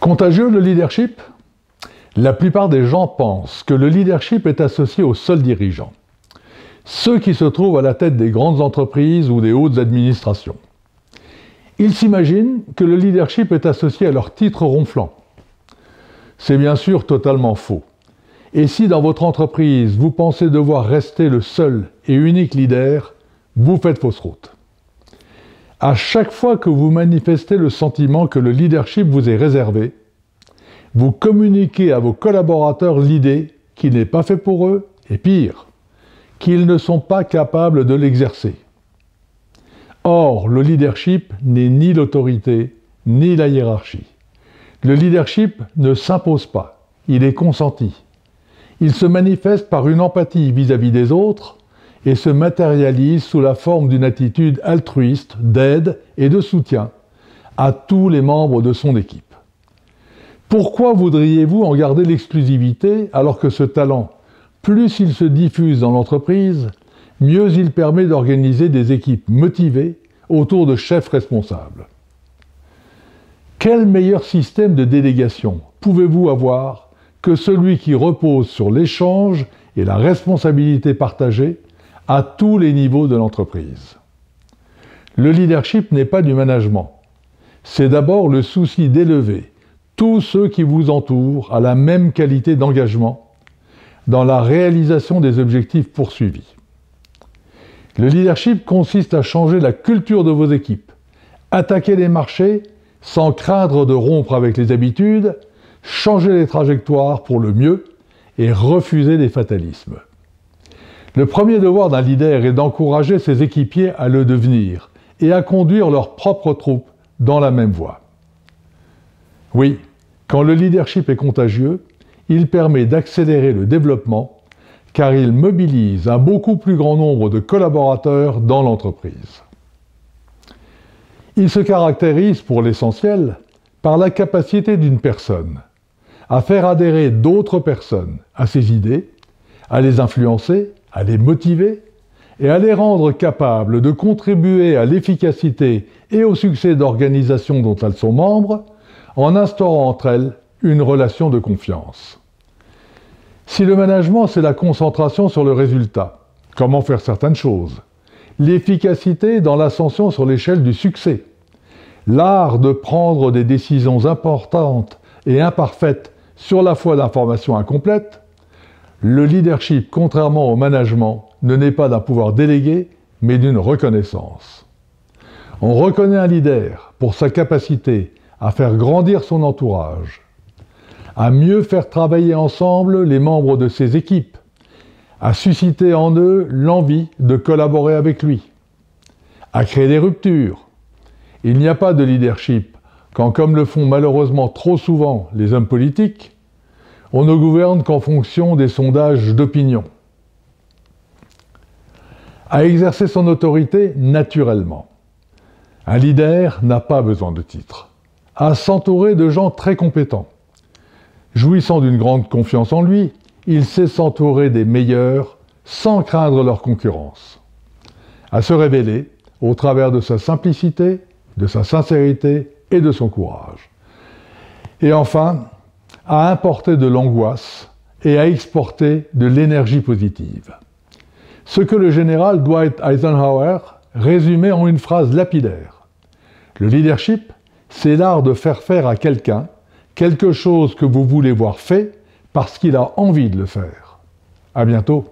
Contagieux le leadership? La plupart des gens pensent que le leadership est associé aux seuls dirigeants, ceux qui se trouvent à la tête des grandes entreprises ou des hautes administrations. Ils s'imaginent que le leadership est associé à leur titre ronflant. C'est bien sûr totalement faux. Et si dans votre entreprise, vous pensez devoir rester le seul et unique leader, vous faites fausse route. À chaque fois que vous manifestez le sentiment que le leadership vous est réservé, vous communiquez à vos collaborateurs l'idée qu'il n'est pas fait pour eux, et pire, qu'ils ne sont pas capables de l'exercer. Or, le leadership n'est ni l'autorité, ni la hiérarchie. Le leadership ne s'impose pas, il est consenti. Il se manifeste par une empathie vis-à-vis des autres et se matérialise sous la forme d'une attitude altruiste, d'aide et de soutien à tous les membres de son équipe. Pourquoi voudriez-vous en garder l'exclusivité alors que ce talent, plus il se diffuse dans l'entreprise, mieux il permet d'organiser des équipes motivées autour de chefs responsables? Quel meilleur système de délégation pouvez-vous avoir que celui qui repose sur l'échange et la responsabilité partagée à tous les niveaux de l'entreprise? Le leadership n'est pas du management. C'est d'abord le souci d'élever tous ceux qui vous entourent à la même qualité d'engagement dans la réalisation des objectifs poursuivis. Le leadership consiste à changer la culture de vos équipes, attaquer les marchés sans craindre de rompre avec les habitudes, changer les trajectoires pour le mieux et refuser les fatalismes. Le premier devoir d'un leader est d'encourager ses équipiers à le devenir et à conduire leurs propres troupes dans la même voie. Oui, quand le leadership est contagieux, il permet d'accélérer le développement car il mobilise un beaucoup plus grand nombre de collaborateurs dans l'entreprise. Il se caractérise pour l'essentiel par la capacité d'une personne à faire adhérer d'autres personnes à ses idées, à les influencer, à les motiver et à les rendre capables de contribuer à l'efficacité et au succès d'organisations dont elles sont membres, en instaurant entre elles une relation de confiance. Si le management, c'est la concentration sur le résultat, comment faire certaines choses, l'efficacité dans l'ascension sur l'échelle du succès, l'art de prendre des décisions importantes et imparfaites sur la foi d'informations incomplètes, le leadership, contrairement au management, ne naît pas d'un pouvoir délégué, mais d'une reconnaissance. On reconnaît un leader pour sa capacité à faire grandir son entourage, à mieux faire travailler ensemble les membres de ses équipes, à susciter en eux l'envie de collaborer avec lui, à créer des ruptures. Il n'y a pas de leadership quand, comme le font malheureusement trop souvent les hommes politiques, on ne gouverne qu'en fonction des sondages d'opinion. À exercer son autorité naturellement. Un leader n'a pas besoin de titre. À s'entourer de gens très compétents. Jouissant d'une grande confiance en lui, il sait s'entourer des meilleurs sans craindre leur concurrence. À se révéler au travers de sa simplicité, de sa sincérité et de son courage. Et enfin, à importer de l'angoisse et à exporter de l'énergie positive. Ce que le général Dwight Eisenhower résumait en une phrase lapidaire. Le leadership, c'est l'art de faire faire à quelqu'un quelque chose que vous voulez voir fait parce qu'il a envie de le faire. À bientôt.